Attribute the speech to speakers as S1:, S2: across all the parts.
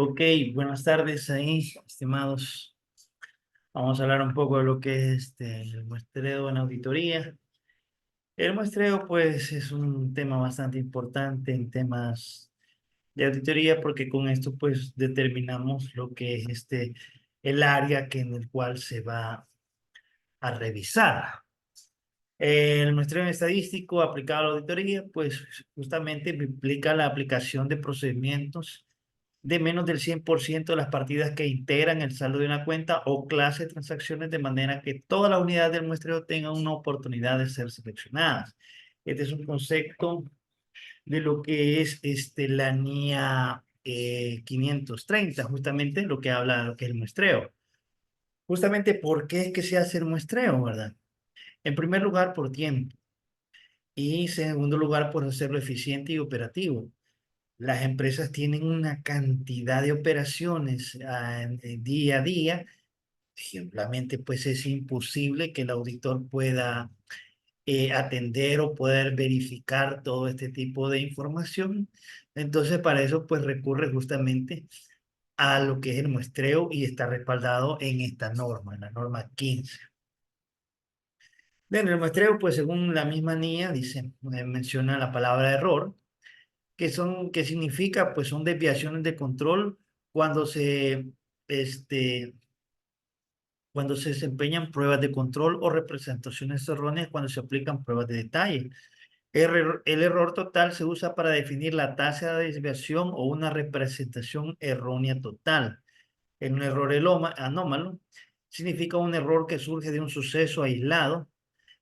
S1: Ok, buenas tardes ahí, estimados. Vamos a hablar un poco de lo que es el muestreo en auditoría. El muestreo, pues, es un tema bastante importante en temas de auditoría porque con esto, pues, determinamos lo que es el área en el cual se va a revisar. El muestreo estadístico aplicado a la auditoría, pues, justamente implica la aplicación de procedimientos de menos del 100% de las partidas que integran el saldo de una cuenta o clase de transacciones de manera que todas las unidades del muestreo tengan una oportunidad de ser seleccionadas. Este es un concepto de lo que es la NIA 530, justamente lo que habla de lo que es el muestreo. Justamente, ¿por qué es que se hace el muestreo, verdad? En primer lugar, por tiempo. Y en segundo lugar, por hacerlo eficiente y operativo. Las empresas tienen una cantidad de operaciones día a día. Simplemente, pues es imposible que el auditor pueda atender o poder verificar todo este tipo de información. Entonces, para eso, pues recurre justamente a lo que es el muestreo y está respaldado en esta norma, en la norma 15. Bien, el muestreo, pues según la misma NIA, dice, menciona la palabra error que significa, pues son desviaciones de control cuando este, cuando se desempeñan pruebas de control o representaciones erróneas cuando se aplican pruebas de detalle. El error total se usa para definir la tasa de desviación o una representación errónea total. Un error anómalo significa un error que surge de un suceso aislado,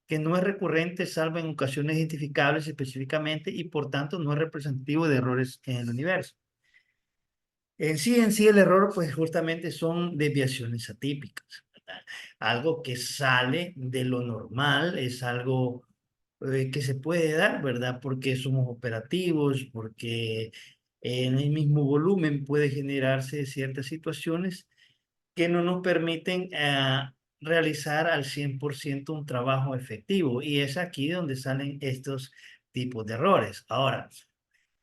S1: que no es recurrente salvo en ocasiones identificables específicamente y por tanto no es representativo de errores en el universo. En sí el error, pues justamente son desviaciones atípicas, ¿verdad? Algo que sale de lo normal, es algo que se puede dar, ¿verdad? Porque somos operativos, porque en el mismo volumen puede generarse ciertas situaciones que no nos permiten realizar al 100% un trabajo efectivo. Y es aquí donde salen estos tipos de errores. Ahora,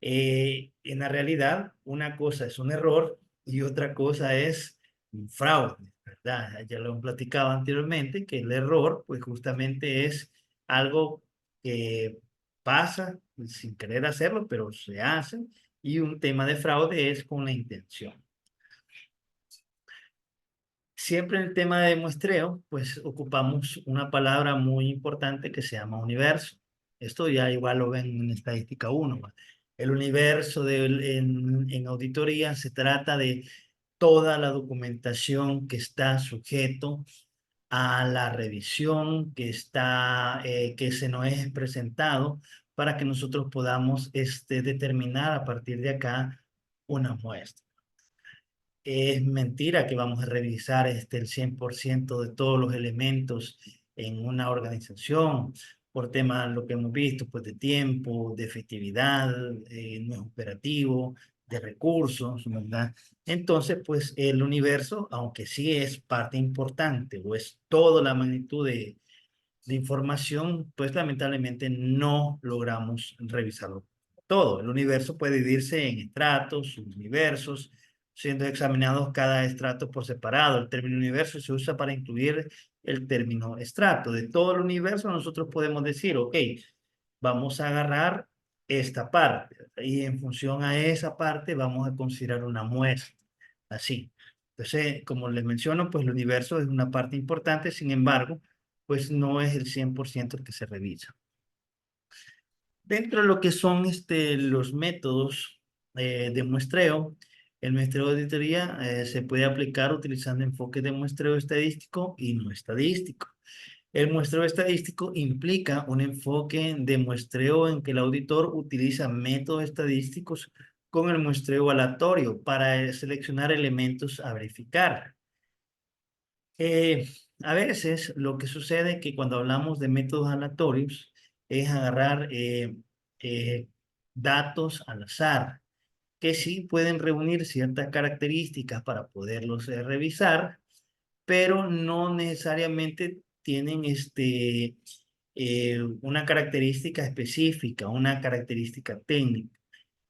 S1: en la realidad, una cosa es un error y otra cosa es un fraude, ¿verdad? Ya lo hemos platicado anteriormente, que el error, pues justamente es algo que pasa sin querer hacerlo, pero se hace, y un tema de fraude es con la intención. Siempre en el tema de muestreo, pues ocupamos una palabra muy importante que se llama universo. Esto ya igual lo ven en estadística 1. ¿Va? El universo en auditoría se trata de toda la documentación que está sujeto a la revisión que se nos es presentado para que nosotros podamos determinar a partir de acá una muestra. Es mentira que vamos a revisar el 100% de todos los elementos en una organización por temas, lo que hemos visto, pues de tiempo, de efectividad, no es operativo, de recursos, ¿verdad? Entonces, pues el universo, aunque sí es parte importante o es toda la magnitud de información, pues lamentablemente no logramos revisarlo todo. El universo puede dividirse en estratos, subuniversos, siendo examinados cada estrato por separado. El término universo se usa para incluir el término estrato. De todo el universo nosotros podemos decir, ok, vamos a agarrar esta parte y en función a esa parte vamos a considerar una muestra. Así. Entonces, como les menciono, pues el universo es una parte importante, sin embargo, pues no es el 100% el que se revisa. Dentro de lo que son los métodos de muestreo, el muestreo de auditoría se puede aplicar utilizando enfoques de muestreo estadístico y no estadístico. El muestreo estadístico implica un enfoque de muestreo en que el auditor utiliza métodos estadísticos con el muestreo aleatorio para seleccionar elementos a verificar. Eh, a veces lo que sucede es que cuando hablamos de métodos aleatorios es agarrar eh, datos al azar, que sí pueden reunir ciertas características para poderlos revisar, pero no necesariamente tienen una característica específica, una característica técnica.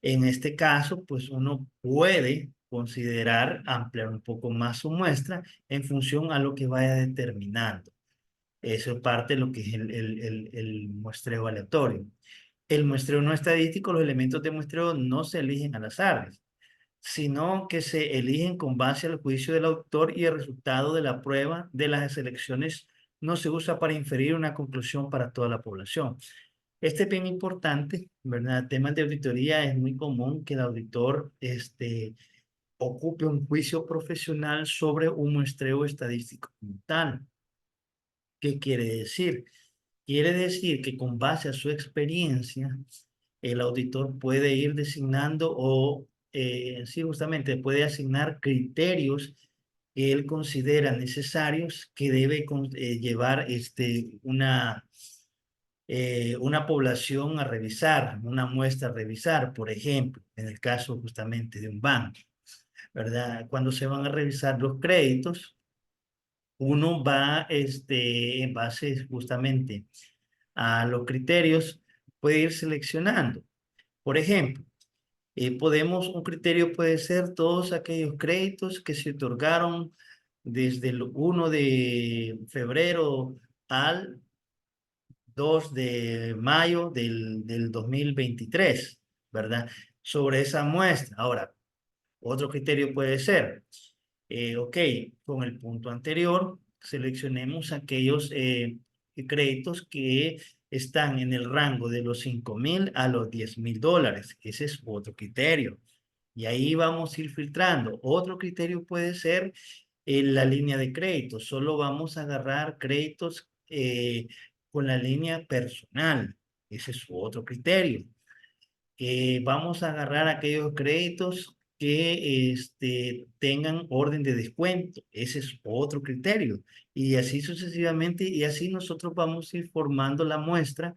S1: En este caso, pues uno puede considerar ampliar un poco más su muestra en función a lo que vaya determinando. Eso es parte de lo que es el muestreo aleatorio. El muestreo no estadístico, los elementos de muestreo no se eligen al azar, sino que se eligen con base al juicio del autor y el resultado de la prueba de las selecciones no se usa para inferir una conclusión para toda la población. Este es bien importante, ¿verdad? Temas de auditoría es muy común que el auditor ocupe un juicio profesional sobre un muestreo estadístico como tal. ¿Qué quiere decir? Quiere decir que con base a su experiencia, el auditor puede ir designando o, sí, justamente puede asignar criterios que él considera necesarios que debe llevar una población a revisar, una muestra a revisar, por ejemplo, en el caso justamente de un banco, ¿verdad? Cuando se van a revisar los créditos, uno va en base justamente a los criterios, puede ir seleccionando. Por ejemplo, un criterio puede ser todos aquellos créditos que se otorgaron desde el 1 de febrero al 2 de mayo del 2023, ¿verdad? Sobre esa muestra. Ahora, otro criterio puede ser, ok, con el punto anterior, seleccionemos aquellos créditos que están en el rango de los 5,000 a los 10,000 dólares. Ese es otro criterio. Y ahí vamos a ir filtrando. Otro criterio puede ser la línea de crédito. Solo vamos a agarrar créditos con la línea personal. Ese es otro criterio. Vamos a agarrar aquellos créditos que tengan orden de descuento. Ese es otro criterio. Y así sucesivamente, y así nosotros vamos a ir formando la muestra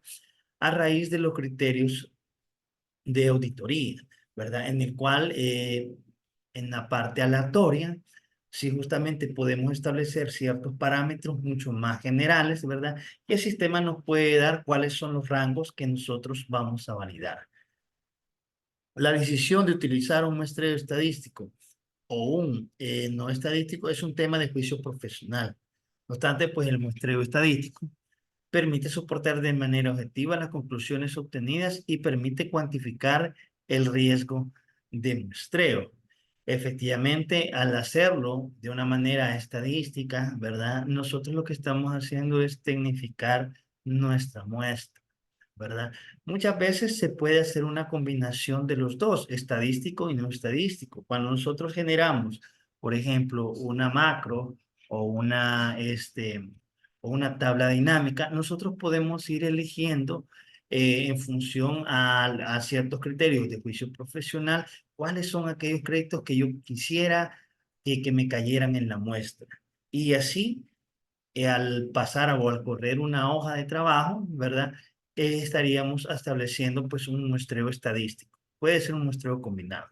S1: a raíz de los criterios de auditoría, ¿verdad? En el cual, en la parte aleatoria, sí justamente podemos establecer ciertos parámetros mucho más generales, ¿verdad? Y el sistema nos puede dar cuáles son los rangos que nosotros vamos a validar. La decisión de utilizar un muestreo estadístico o un no estadístico es un tema de juicio profesional. No obstante, pues el muestreo estadístico permite soportar de manera objetiva las conclusiones obtenidas y permite cuantificar el riesgo de muestreo. Efectivamente, al hacerlo de una manera estadística, ¿verdad? Nosotros lo que estamos haciendo es tecnificar nuestra muestra, ¿verdad? Muchas veces se puede hacer una combinación de los dos, estadístico y no estadístico. Cuando nosotros generamos, por ejemplo, una macro o o una tabla dinámica, nosotros podemos ir eligiendo en función a ciertos criterios de juicio profesional, cuáles son aquellos créditos que yo quisiera que me cayeran en la muestra. Y así al pasar o al correr una hoja de trabajo, ¿verdad? Estaríamos estableciendo pues un muestreo estadístico. Puede ser un muestreo combinado.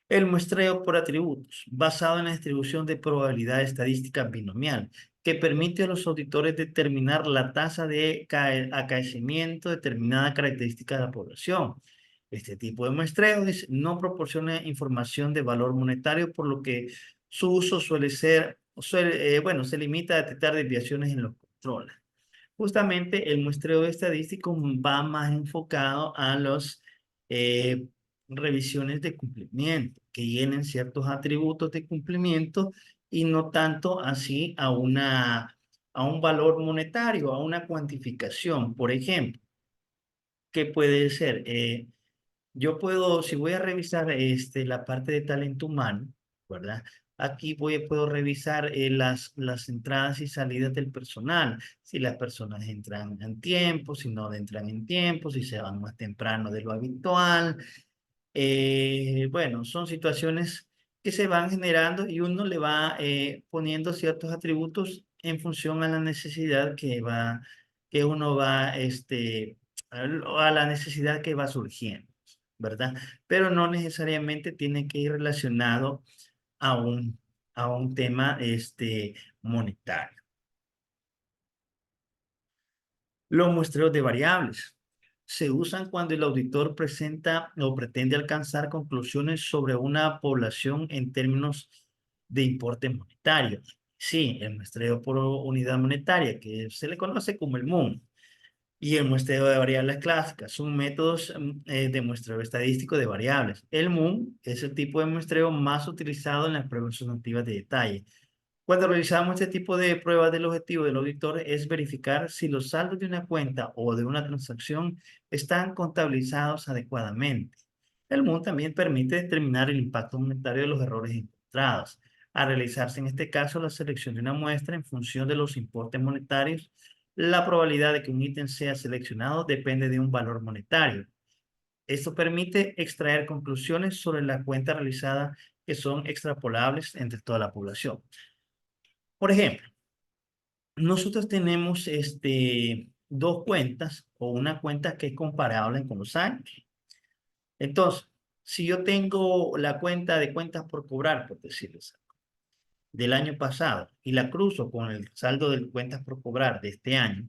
S1: El muestreo por atributos, basado en la distribución de probabilidad estadística binomial, que permite a los auditores determinar la tasa de acaecimiento de determinada característica de la población. Este tipo de muestreo no proporciona información de valor monetario, por lo que su uso bueno, se limita a detectar desviaciones en los controles. Justamente el muestreo estadístico va más enfocado a las revisiones de cumplimiento, que llenen ciertos atributos de cumplimiento y no tanto así a un valor monetario, a una cuantificación. Por ejemplo, ¿qué puede ser? Yo puedo, si voy a revisar la parte de talento humano, ¿verdad? Aquí puedo revisar las entradas y salidas del personal. Si las personas entran en tiempo, si no entran en tiempo, si se van más temprano de lo habitual. Bueno, son situaciones que se van generando y uno le va poniendo ciertos atributos en función a la necesidad que uno va, a la necesidad que va surgiendo, ¿verdad? Pero no necesariamente tiene que ir relacionado a a un tema, monetario. Los muestreos de variables. se usan cuando el auditor presenta o pretende alcanzar conclusiones sobre una población en términos de importe monetario. Sí, el muestreo por unidad monetaria, que se le conoce como el MUN, y el muestreo de variables clásicas son métodos de muestreo estadístico de variables. El MUN es el tipo de muestreo más utilizado en las pruebas sustantivas de detalle. Cuando realizamos este tipo de pruebas, del objetivo del auditor es verificar si los saldos de una cuenta o de una transacción están contabilizados adecuadamente. El MUN también permite determinar el impacto monetario de los errores encontrados. Al realizarse en este caso la selección de una muestra en función de los importes monetarios, la probabilidad de que un ítem sea seleccionado depende de un valor monetario. Esto permite extraer conclusiones sobre la cuenta realizada que son extrapolables entre toda la población. Por ejemplo, nosotros tenemos dos cuentas o una cuenta que es comparable con los años. Entonces, si yo tengo la cuenta de cuentas por cobrar, por decirlo así, del año pasado y la cruzo con el saldo de cuentas por cobrar de este año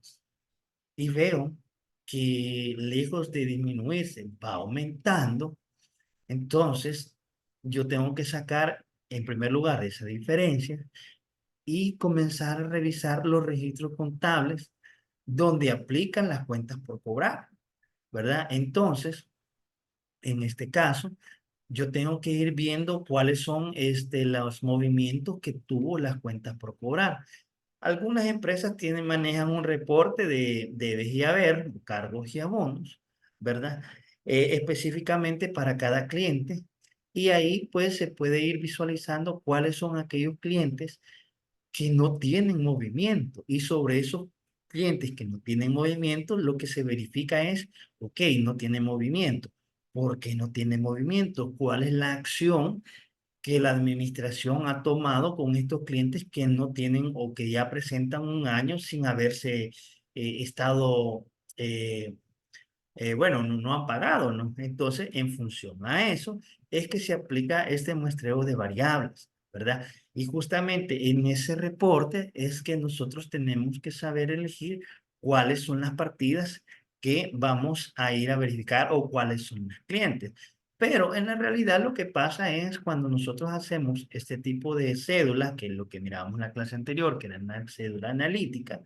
S1: y veo que lejos de disminuirse va aumentando, entonces yo tengo que sacar en primer lugar esa diferencia y comenzar a revisar los registros contables donde aplican las cuentas por cobrar, ¿verdad? Entonces, en este caso, yo tengo que ir viendo cuáles son los movimientos que tuvo las cuentas por cobrar. Algunas empresas manejan un reporte de debes y haber, cargos y abonos, ¿verdad? Específicamente para cada cliente. Y ahí pues se puede ir visualizando cuáles son aquellos clientes que no tienen movimiento. Y sobre esos clientes que no tienen movimiento, lo que se verifica es, ok, no tiene movimiento. ¿Por qué no tiene movimiento? ¿Cuál es la acción que la administración ha tomado con estos clientes que no tienen o que ya presentan un año sin haberse estado bueno, no han pagado, ¿no? Entonces, en función a eso, es que se aplica este muestreo de variables, ¿verdad? Y justamente en ese reporte es que nosotros tenemos que saber elegir cuáles son las partidas que vamos a ir a verificar o cuáles son los clientes. Pero en la realidad lo que pasa es cuando nosotros hacemos este tipo de cédulas, que es lo que mirábamos en la clase anterior, que era una cédula analítica,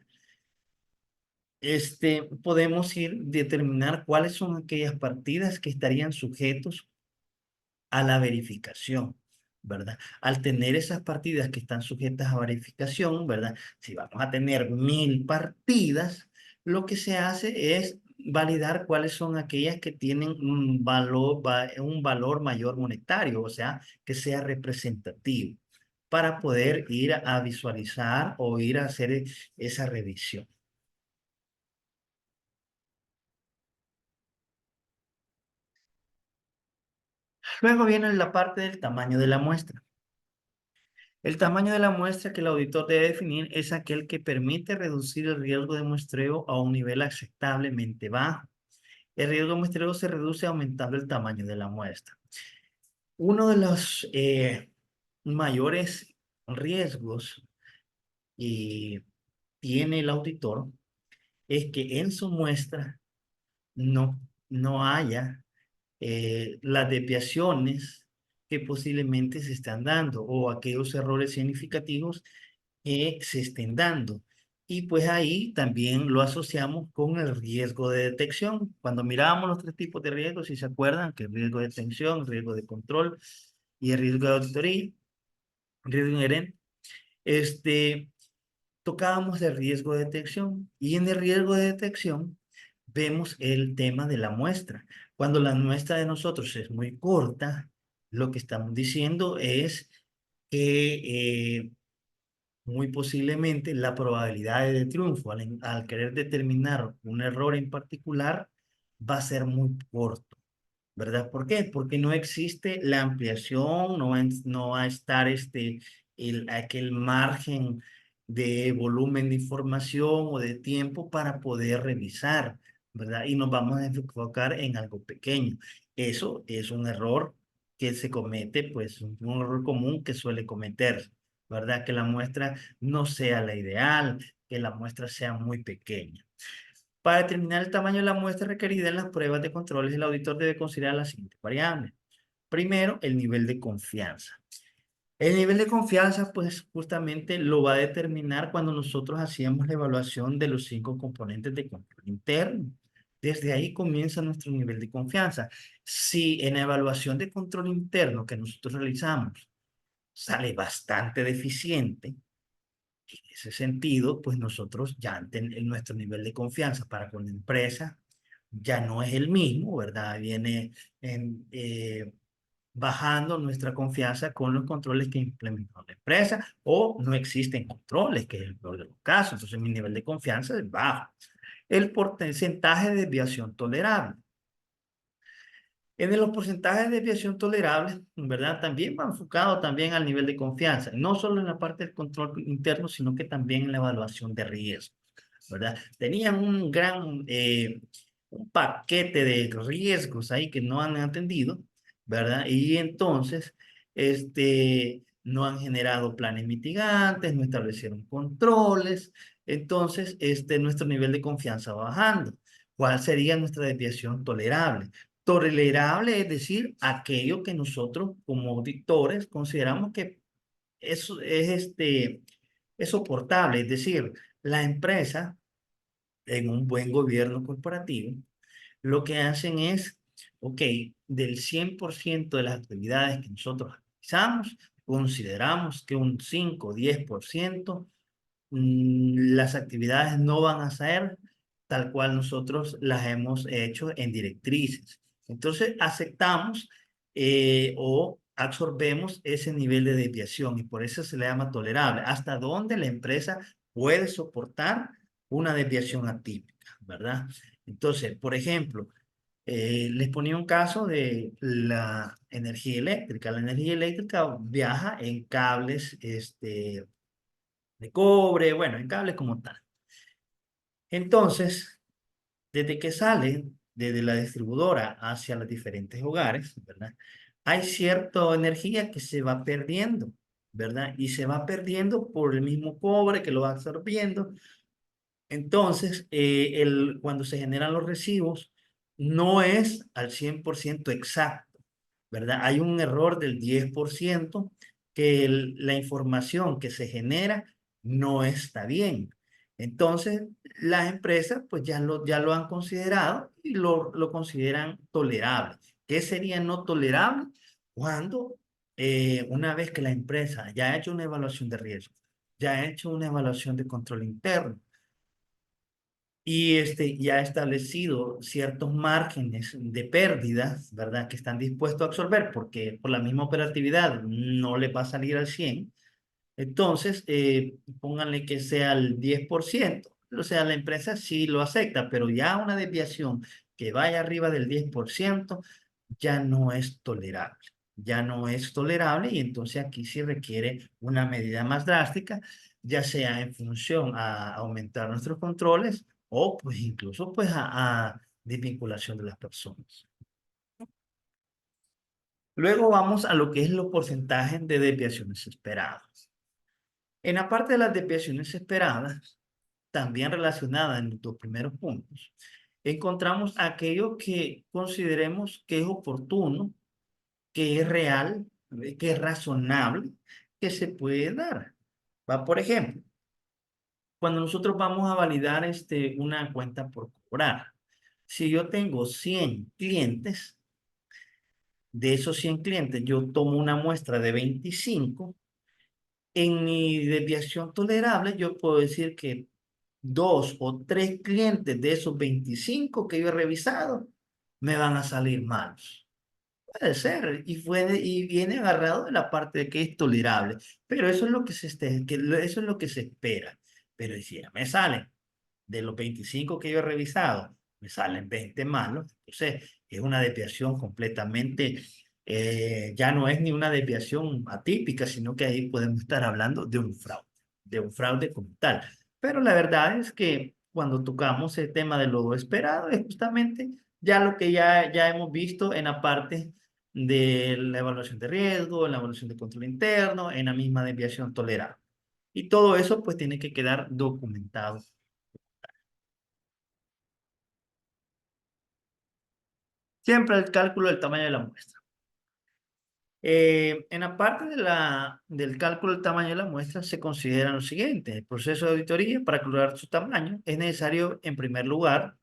S1: podemos ir determinar cuáles son aquellas partidas que estarían sujetos a la verificación, ¿verdad? Al tener esas partidas que están sujetas a verificación, ¿verdad? Si vamos a tener 1000 partidas, lo que se hace es validar cuáles son aquellas que tienen un valor mayor monetario, o sea, que sea representativo, para poder ir a visualizar o ir a hacer esa revisión. Luego viene la parte del tamaño de la muestra. El tamaño de la muestra que el auditor debe definir es aquel que permite reducir el riesgo de muestreo a un nivel aceptablemente bajo. El riesgo de muestreo se reduce aumentando el tamaño de la muestra. Uno de los mayores riesgos que tiene el auditor es que en su muestra no haya las desviaciones que posiblemente se están dando o aquellos errores significativos que se estén dando. Y pues ahí también lo asociamos con el riesgo de detección. Cuando mirábamos los tres tipos de riesgos, si se acuerdan, que el riesgo de detección, el riesgo de control y el riesgo de auditoría, riesgo inherente, este, tocábamos el riesgo de detección. Y en el riesgo de detección vemos el tema de la muestra. Cuando la muestra de nosotros es muy corta, lo que estamos diciendo es que muy posiblemente la probabilidad de triunfo al querer determinar un error en particular va a ser muy corto, ¿verdad? ¿Por qué? Porque no existe la ampliación, no va a estar aquel margen de volumen de información o de tiempo para poder revisar, ¿verdad? Y nos vamos a enfocar en algo pequeño. Eso es un error que se comete, pues un error común que suele cometer, ¿verdad? Que la muestra no sea la ideal, que la muestra sea muy pequeña. Para determinar el tamaño de la muestra requerida en las pruebas de controles, el auditor debe considerar las siguientes variables. Primero, el nivel de confianza. El nivel de confianza, pues justamente lo va a determinar cuando nosotros hacíamos la evaluación de los 5 componentes de control interno. Desde ahí comienza nuestro nivel de confianza. Si en la evaluación de control interno que nosotros realizamos sale bastante deficiente, en ese sentido, pues nosotros ya nuestro nivel de confianza para con la empresa ya no es el mismo, ¿verdad? Viene en, bajando nuestra confianza con los controles que implementó la empresa o no existen controles, que es el peor de los casos. Entonces mi nivel de confianza es bajo. El porcentaje de desviación tolerable. En los porcentajes de desviación tolerables, ¿verdad? También va enfocado también al nivel de confianza, no solo en la parte del control interno, sino que también en la evaluación de riesgo, ¿verdad? Tenían un paquete de riesgos ahí que no han atendido, ¿verdad? Y entonces, no han generado planes mitigantes, no establecieron controles, entonces, nuestro nivel de confianza va bajando. ¿Cuál sería nuestra desviación tolerable? Tolerable es decir, aquello que nosotros como auditores consideramos que es soportable, es decir, la empresa en un buen gobierno corporativo, lo que hacen es, ok, del 100% de las actividades que nosotros realizamos, consideramos que un 5 o 10% las actividades no van a ser tal cual nosotros las hemos hecho en directrices. Entonces, aceptamos o absorbemos ese nivel de desviación y por eso se le llama tolerable. Hasta dónde la empresa puede soportar una desviación atípica, ¿verdad? Entonces, por ejemplo, les ponía un caso de la energía eléctrica. La energía eléctrica viaja en cables, de cobre, bueno, en cables como tal. Entonces, desde que sale desde la distribuidora hacia los diferentes hogares, ¿verdad? Hay cierta energía que se va perdiendo, ¿verdad? Y se va perdiendo por el mismo cobre que lo va absorbiendo. Entonces, cuando se generan los recibos, no es al 100% exacto, ¿verdad? Hay un error del 10% que la información que se genera no está bien. Entonces, las empresas pues ya lo han considerado y lo consideran tolerable. ¿Qué sería no tolerable? Cuando una vez que la empresa ya ha hecho una evaluación de riesgo, ya ha hecho una evaluación de control interno, y ya ha establecido ciertos márgenes de pérdidas, ¿verdad? Que están dispuestos a absorber porque por la misma operatividad no le va a salir al 100. Entonces, pónganle que sea el 10%. O sea, la empresa sí lo acepta, pero ya una desviación que vaya arriba del 10% ya no es tolerable. Ya no es tolerable y entonces aquí sí requiere una medida más drástica, ya sea en función a aumentar nuestros controles o pues incluso pues a desvinculación de las personas. Luego vamos a lo que es los porcentajes de desviaciones esperadas. En la parte de las desviaciones esperadas, también relacionada en los primeros puntos, encontramos aquello que consideremos que es oportuno, que es real, que es razonable, que se puede dar. Va, por ejemplo, cuando nosotros vamos a validar una cuenta por cobrar, si yo tengo 100 clientes, de esos 100 clientes yo tomo una muestra de 25, en mi desviación tolerable yo puedo decir que 2 o 3 clientes de esos 25 que yo he revisado me van a salir malos. Puede ser, y viene agarrado de la parte de que es tolerable, pero eso es lo que eso es lo que se espera. Pero si ya me salen de los 25 que yo he revisado, me salen 20 malos, entonces es una desviación completamente, ya no es ni una desviación atípica, sino que ahí podemos estar hablando de un fraude como tal. Pero la verdad es que cuando tocamos el tema de lo esperado, es justamente ya lo que ya hemos visto en la parte de la evaluación de riesgo, en la evaluación de control interno, en la misma desviación tolerable. Y todo eso pues tiene que quedar documentado. Siempre el cálculo del tamaño de la muestra. En la parte del cálculo del tamaño de la muestra se considera lo siguiente. El proceso de auditoría para calcular su tamaño es necesario, en primer lugar,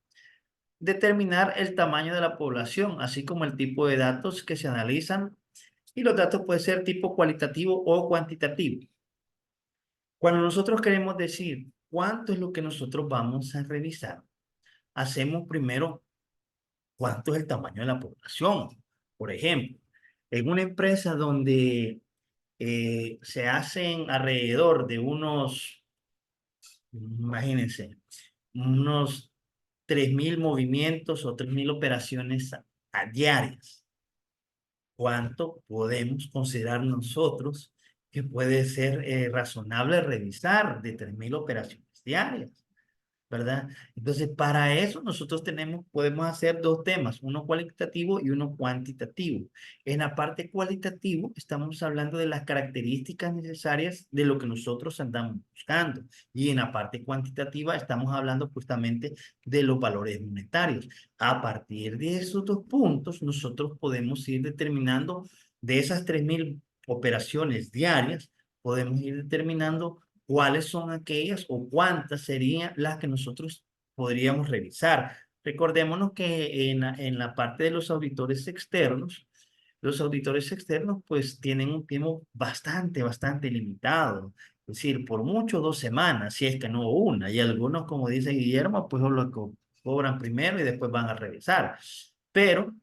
S1: determinar el tamaño de la población, así como el tipo de datos que se analizan, y los datos pueden ser tipo cualitativo o cuantitativo. Cuando nosotros queremos decir cuánto es lo que nosotros vamos a revisar, hacemos primero cuánto es el tamaño de la población. Por ejemplo, en una empresa donde se hacen alrededor de unos, imagínense, unos 3.000 movimientos o 3.000 operaciones a diarias. ¿Cuánto podemos considerar nosotros que puede ser razonable revisar de 3.000 operaciones diarias? ¿Verdad? Entonces, para eso nosotros podemos hacer dos temas, uno cualitativo y uno cuantitativo. En la parte cualitativo estamos hablando de las características necesarias de lo que nosotros andamos buscando. Y en la parte cuantitativa estamos hablando justamente de los valores monetarios. A partir de esos dos puntos, nosotros podemos ir determinando de esas 3.000 operaciones diarias, podemos ir determinando cuáles son aquellas o cuántas serían las que nosotros podríamos revisar. Recordémonos que en la parte de los auditores externos pues tienen un tiempo bastante limitado. Es decir, por mucho 2 semanas, si es que no una. Y algunos, como dice Guillermo, pues lo cobran primero y después van a revisar. Pero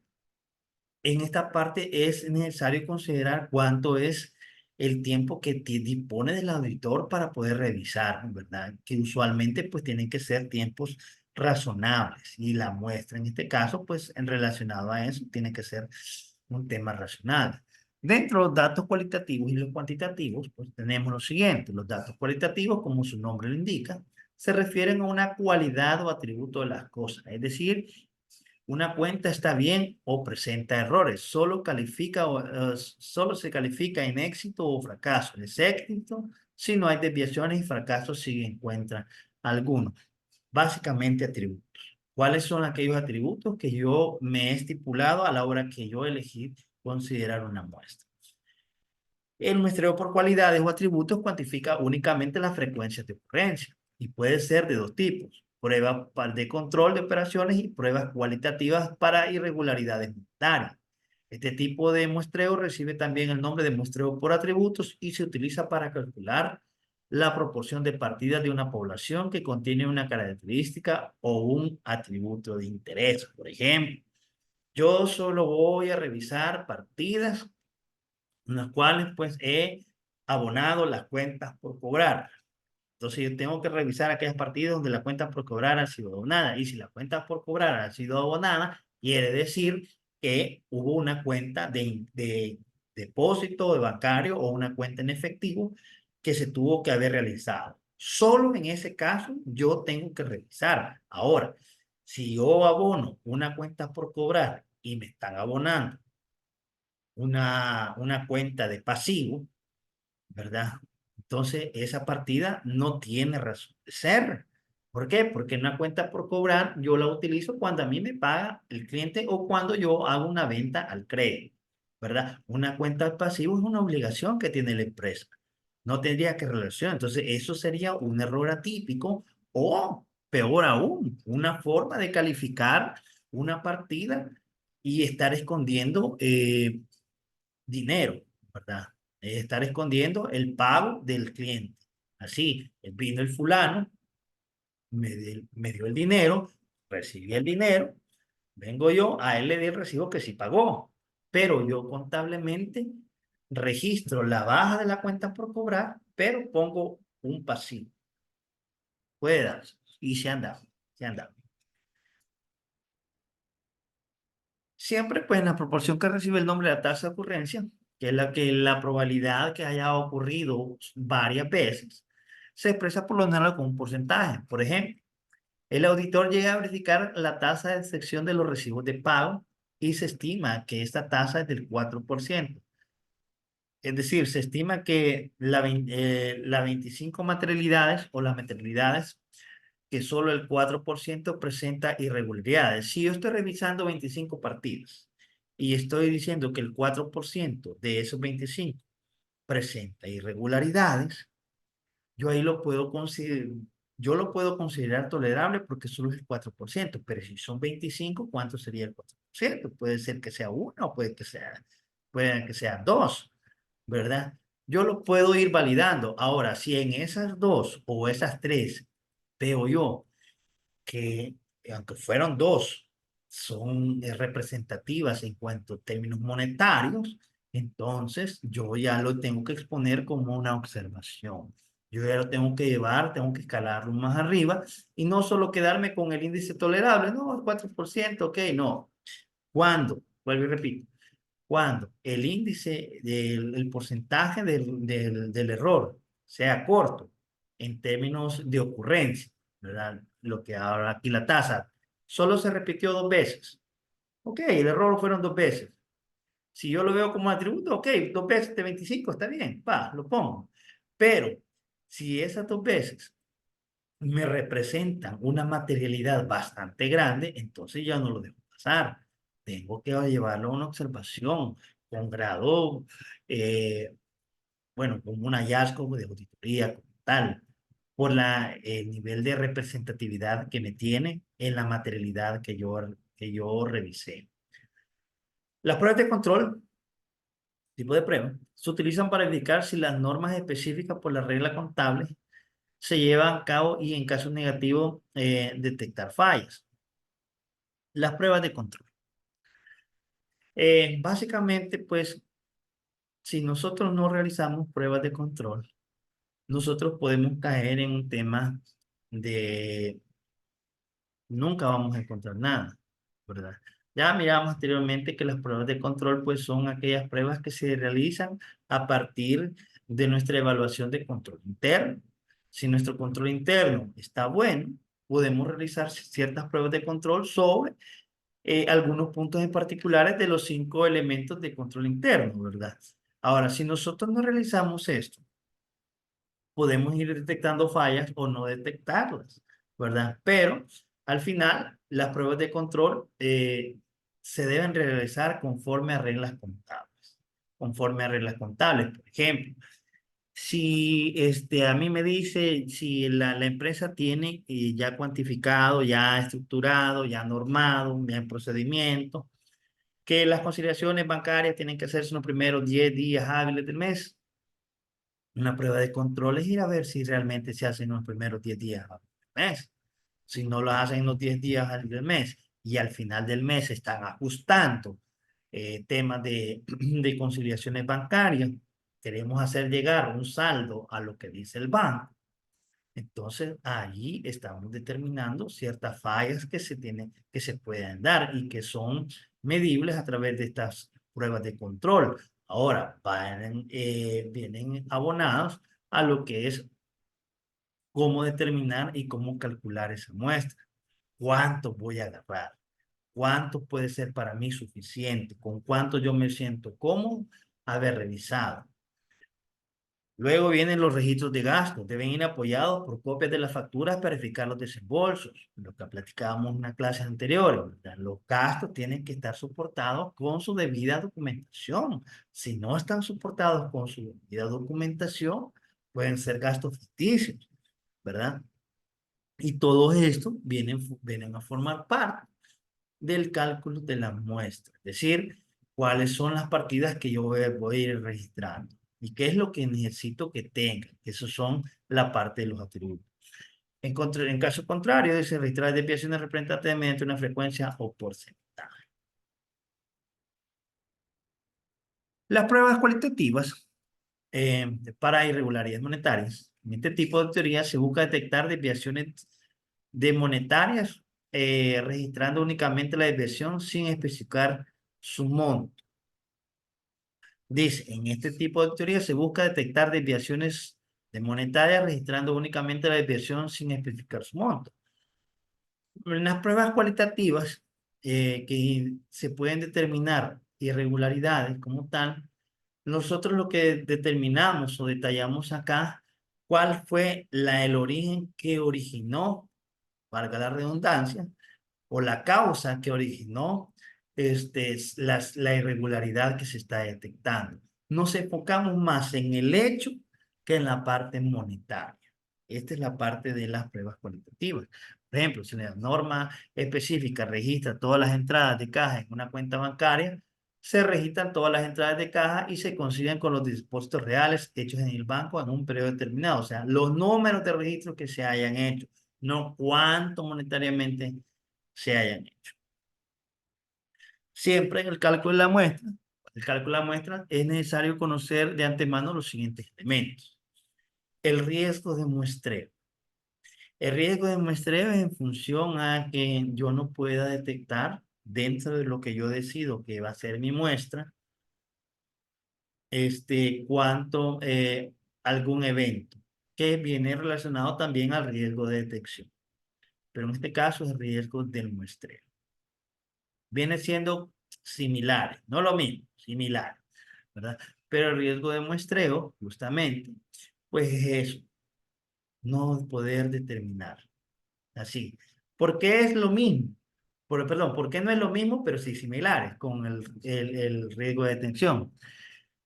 S1: en esta parte es necesario considerar cuánto es el tiempo que dispone del auditor para poder revisar, ¿verdad? Que usualmente pues tienen que ser tiempos razonables y la muestra en este caso pues en relacionado a eso tiene que ser un tema racional. Dentro de los datos cualitativos y los cuantitativos pues tenemos lo siguiente, los datos cualitativos como su nombre lo indica se refieren a una cualidad o atributo de las cosas, es decir, una cuenta está bien o presenta errores. Solo se califica en éxito o fracaso. Es éxito si no hay desviaciones y fracaso si encuentran alguno. Básicamente atributos. ¿Cuáles son aquellos atributos que yo me he estipulado a la hora que yo elegí considerar una muestra? El muestreo por cualidades o atributos cuantifica únicamente las frecuencias de ocurrencia y puede ser de dos tipos, pruebas de control de operaciones y pruebas cualitativas para irregularidades monetarias. Este tipo de muestreo recibe también el nombre de muestreo por atributos y se utiliza para calcular la proporción de partidas de una población que contiene una característica o un atributo de interés. Por ejemplo, yo solo voy a revisar partidas en las cuales pues he abonado las cuentas por cobrar. Entonces yo tengo que revisar aquellas partidas donde la cuenta por cobrar ha sido abonada. Y si la cuenta por cobrar ha sido abonada, quiere decir que hubo una cuenta de depósito de bancario o una cuenta en efectivo que se tuvo que haber realizado. Solo en ese caso yo tengo que revisar. Ahora, si yo abono una cuenta por cobrar y me están abonando una cuenta de pasivo, ¿verdad? Entonces, esa partida no tiene razón de ser. ¿Por qué? Porque una cuenta por cobrar yo la utilizo cuando a mí me paga el cliente o cuando yo hago una venta al crédito, ¿verdad? Una cuenta pasivo es una obligación que tiene la empresa. No tendría que relacionar. Entonces, eso sería un error atípico o, peor aún, una forma de calificar una partida y estar escondiendo dinero, ¿verdad? Es estar escondiendo el pago del cliente. Así, vino el fulano, me dio el dinero, recibí el dinero, vengo yo, a él le di el recibo que sí pagó, pero yo contablemente registro la baja de la cuenta por cobrar, pero pongo un pasivo. Puede darse. Y se han dado, se han dado. Siempre, pues, en la proporción que recibe el nombre de la tasa de ocurrencia, que es la probabilidad que haya ocurrido varias veces, se expresa por lo general con un porcentaje. Por ejemplo, el auditor llega a verificar la tasa de excepción de los recibos de pago y se estima que esta tasa es del 4%. Es decir, se estima que las 25 materialidades o las materialidades que solo el 4% presenta irregularidades. Si yo estoy revisando 25 partidas y estoy diciendo que el 4% de esos 25 presenta irregularidades, yo ahí lo puedo considerar, yo lo puedo considerar tolerable porque solo es el 4%, pero si son 25, ¿cuánto sería el 4%? Puede ser que sea uno, o puede que sea dos, ¿verdad? Yo lo puedo ir validando. Ahora, si en esas dos o esas tres veo yo que, aunque fueron dos, son representativas en cuanto a términos monetarios, entonces yo ya lo tengo que exponer como una observación. Yo ya lo tengo que llevar, tengo que escalarlo más arriba y no solo quedarme con el índice tolerable, no, el 4%, ok, no. ¿Cuándo? Vuelvo y repito, cuando el índice el porcentaje del error sea corto en términos de ocurrencia, ¿verdad? Lo que ahora aquí la tasa solo se repitió dos veces. Ok, el error fueron dos veces. Si yo lo veo como atributo, ok, dos veces de 25 está bien, va, lo pongo. Pero si esas dos veces me representan una materialidad bastante grande, entonces ya no lo dejo pasar. Tengo que llevarlo a una observación con grado, eh, bueno, como un hallazgo de auditoría como tal, por el nivel de representatividad que me tiene en la materialidad que yo revisé. Las pruebas de control, tipo de prueba, se utilizan para verificar si las normas específicas por la regla contable se llevan a cabo y en caso negativo detectar fallas. Las pruebas de control. Básicamente, pues, si nosotros no realizamos pruebas de control, nosotros podemos caer en un tema de nunca vamos a encontrar nada, ¿verdad? Ya miramos anteriormente que las pruebas de control, pues, son aquellas pruebas que se realizan a partir de nuestra evaluación de control interno. Si nuestro control interno está bueno, podemos realizar ciertas pruebas de control sobre algunos puntos en particulares de los 5 elementos de control interno, ¿verdad? Ahora, si nosotros no realizamos esto, podemos ir detectando fallas o no detectarlas, ¿verdad? Pero al final, las pruebas de control se deben realizar conforme a reglas contables. Conforme a reglas contables, por ejemplo. Si a mí me dice si la empresa tiene ya cuantificado, ya estructurado, ya normado, ya en procedimiento, que las conciliaciones bancarias tienen que hacerse en los primeros 10 días hábiles del mes. Una prueba de control es ir a ver si realmente se hacen en los primeros 10 días hábiles del mes. Si no lo hacen en los 10 días hábiles del mes y al final del mes están ajustando temas de conciliaciones bancarias, queremos hacer llegar un saldo a lo que dice el banco. Entonces, allí estamos determinando ciertas fallas que se pueden dar y que son medibles a través de estas pruebas de control. Ahora, vienen abonados a lo que es cómo determinar y cómo calcular esa muestra. ¿Cuánto voy a agarrar? ¿Cuánto puede ser para mí suficiente? ¿Con cuánto yo me siento cómodo haber revisado? Luego vienen los registros de gastos. Deben ir apoyados por copias de las facturas para verificar los desembolsos. Lo que platicábamos en una clase anterior, ¿verdad? Los gastos tienen que estar soportados con su debida documentación. Si no están soportados con su debida documentación, pueden ser gastos ficticios, ¿verdad? Y todo esto vienen a formar parte del cálculo de la muestra, es decir, cuáles son las partidas que yo voy a ir registrando y qué es lo que necesito que tenga. Esos son la parte de los atributos. En caso contrario, se registrar desviaciones representativas mediante una frecuencia o porcentaje. Las pruebas cualitativas para irregularidades monetarias. En este tipo de teoría se busca detectar desviaciones de monetarias registrando únicamente la desviación sin especificar su monto. Dice, en este tipo de teoría se busca detectar desviaciones de monetarias registrando únicamente la desviación sin especificar su monto. En las pruebas cualitativas que se pueden determinar irregularidades como tal, nosotros lo que determinamos o detallamos acá, cuál fue el origen que originó valga la redundancia, o la causa que originó la irregularidad que se está detectando. Nos enfocamos más en el hecho que en la parte monetaria. Esta es la parte de las pruebas cualitativas. Por ejemplo, si la norma específica registra todas las entradas de caja en una cuenta bancaria, se registran todas las entradas de caja y se consiguen con los depósitos reales hechos en el banco en un periodo determinado. O sea, los números de registro que se hayan hecho, no cuánto monetariamente se hayan hecho. Siempre en el cálculo de la muestra es necesario conocer de antemano los siguientes elementos. El riesgo de muestreo. El riesgo de muestreo es en función a que yo no pueda detectar dentro de lo que yo decido que va a ser mi muestra, cuánto algún evento que viene relacionado también al riesgo de detección. Pero en este caso es el riesgo del muestreo. Viene siendo similares, no lo mismo, similar, ¿verdad? Pero el riesgo de muestreo, justamente, pues es eso, no poder determinar. Así. ¿Por qué es lo mismo? Perdón, ¿por qué no es lo mismo, pero sí similares con el riesgo de detención?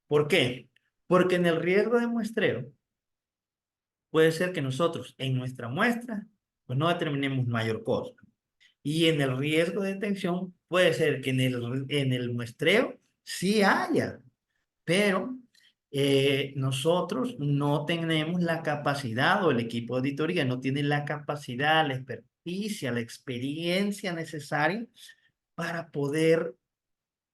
S1: ¿Por qué? Porque en el riesgo de muestreo puede ser que nosotros en nuestra muestra pues no determinemos mayor cosa. Y en el riesgo de detención puede ser que en el muestreo sí haya, pero nosotros no tenemos la capacidad o el equipo de auditoría no tiene la capacidad, la experticia, la experiencia necesaria para poder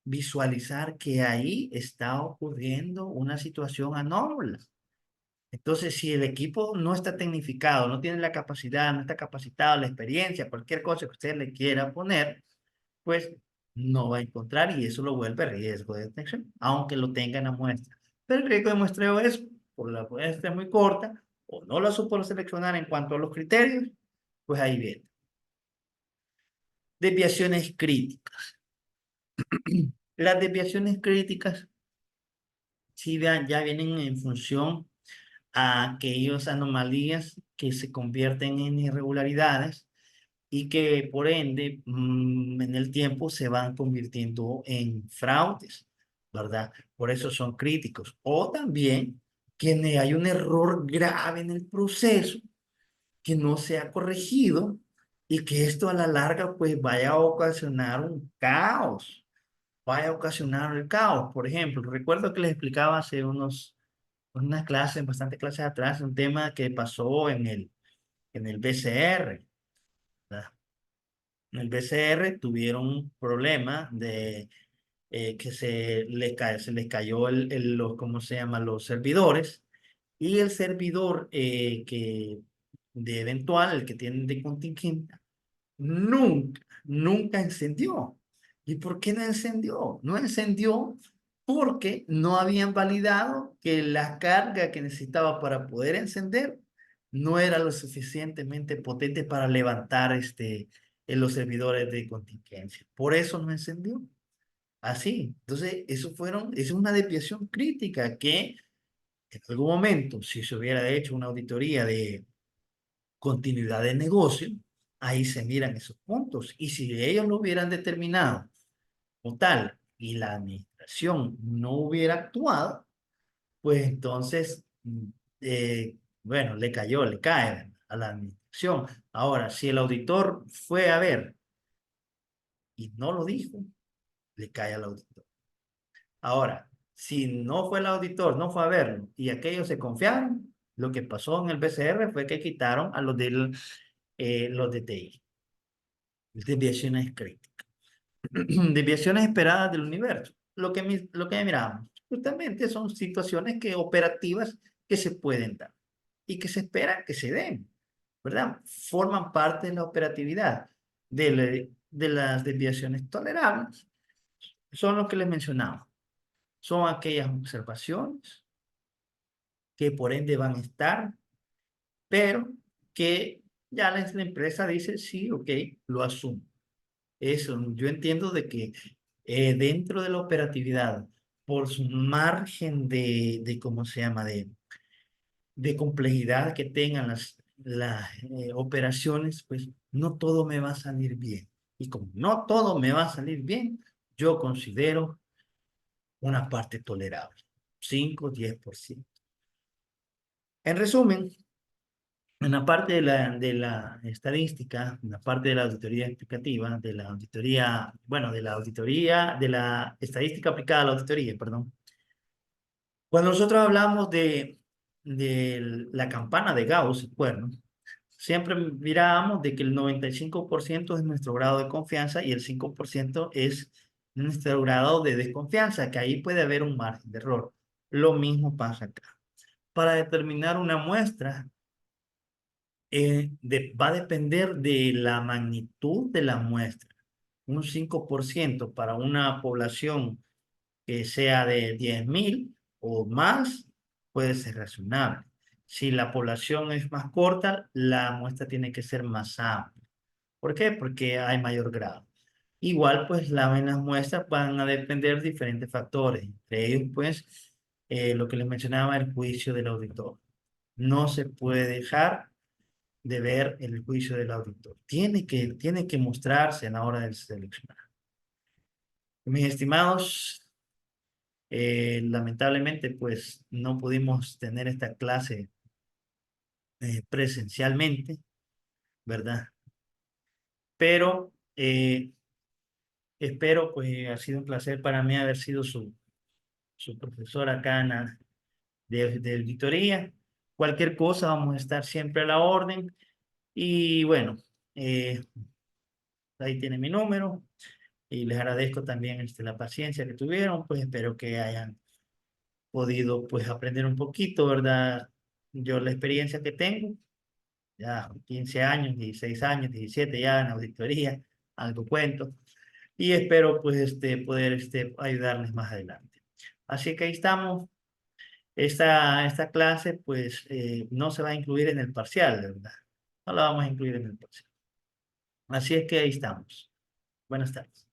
S1: visualizar que ahí está ocurriendo una situación anómala. Entonces, si el equipo no está tecnificado, no tiene la capacidad, no está capacitado, la experiencia, cualquier cosa que usted le quiera poner, pues no va a encontrar y eso lo vuelve riesgo de detección, aunque lo tenga en la muestra. Pero el riesgo de muestreo es, por la muestra muy corta, o no lo supo seleccionar en cuanto a los criterios, pues ahí viene. Desviaciones críticas. Las desviaciones críticas sí ya vienen en función a aquellas anomalías que se convierten en irregularidades y que por ende en el tiempo se van convirtiendo en fraudes, ¿verdad? Por eso son críticos. O también que hay un error grave en el proceso que no se ha corregido y que esto a la larga pues vaya a ocasionar un caos, vaya a ocasionar el caos. Por ejemplo, recuerdo que les explicaba hace unas clases, bastantes clases atrás, un tema que pasó en el BCR, ¿verdad? En el BCR tuvieron un problema de que se les cayó ¿cómo se llama? Los servidores y el servidor de eventual, el que tienen de contingente, nunca encendió. ¿Y por qué no encendió? No encendió porque no habían validado que la carga que necesitaba para poder encender no era lo suficientemente potente para levantar en los servidores de contingencia. Por eso no encendió. Así. Entonces, eso es una desviación crítica que en algún momento, si se hubiera hecho una auditoría de continuidad de negocio, ahí se miran esos puntos. Y si ellos lo hubieran determinado como tal y la administración no hubiera actuado, pues entonces, bueno, le cae a la administración. Ahora, si el auditor fue a ver y no lo dijo, le cae al auditor. Ahora, si no fue el auditor, no fue a verlo y aquellos se confiaron, lo que pasó en el BCR fue que quitaron a los de TI. Desviaciones críticas. Desviaciones esperadas del universo. Lo que miramos, justamente son situaciones operativas que se pueden dar y que se espera que se den, ¿verdad? Forman parte de la operatividad de las desviaciones tolerables. Son los que les mencionamos. Son aquellas observaciones que por ende van a estar, pero que ya la empresa dice, sí, ok, lo asumo. Eso, yo entiendo de que dentro de la operatividad, por su margen ¿cómo se llama? De complejidad que tengan las operaciones, pues no todo me va a salir bien. Y como no todo me va a salir bien, yo considero una parte tolerable, 5 o 10%. En resumen, en la parte de la estadística, en la parte de la auditoría explicativa, de la auditoría, bueno, de la estadística aplicada a la auditoría, perdón. Cuando nosotros hablamos de la campana de Gauss, bueno, siempre mirábamos de que el 95% es nuestro grado de confianza y el 5% es nuestro grado de desconfianza, que ahí puede haber un margen de error. Lo mismo pasa acá. Para determinar una muestra, va a depender de la magnitud de la muestra. Un 5% para una población que sea de 10.000 o más puede ser razonable. Si la población es más corta, la muestra tiene que ser más amplia. ¿Por qué? Porque hay mayor grado. Igual, pues las muestras van a depender de diferentes factores. Entre ellos, pues, lo que les mencionaba, el juicio del auditor. No se puede dejar de ver el juicio del auditor. Tiene que mostrarse a la hora de seleccionar. Mis estimados, lamentablemente, pues no pudimos tener esta clase presencialmente, ¿verdad? Pero espero, pues ha sido un placer para mí haber sido su profesor acá de auditoría. Cualquier cosa, vamos a estar siempre a la orden. Y bueno, eh, ahí tiene mi número. Y les agradezco también la paciencia que tuvieron, pues espero que hayan podido pues aprender un poquito, ¿verdad? Yo la experiencia que tengo, ya 15 años, 16 años, 17 ya en auditoría, algo cuento, y espero pues poder ayudarles más adelante. Así que ahí estamos. Esta clase pues no se va a incluir en el parcial, ¿verdad? No la vamos a incluir en el parcial. Así es que ahí estamos. Buenas tardes.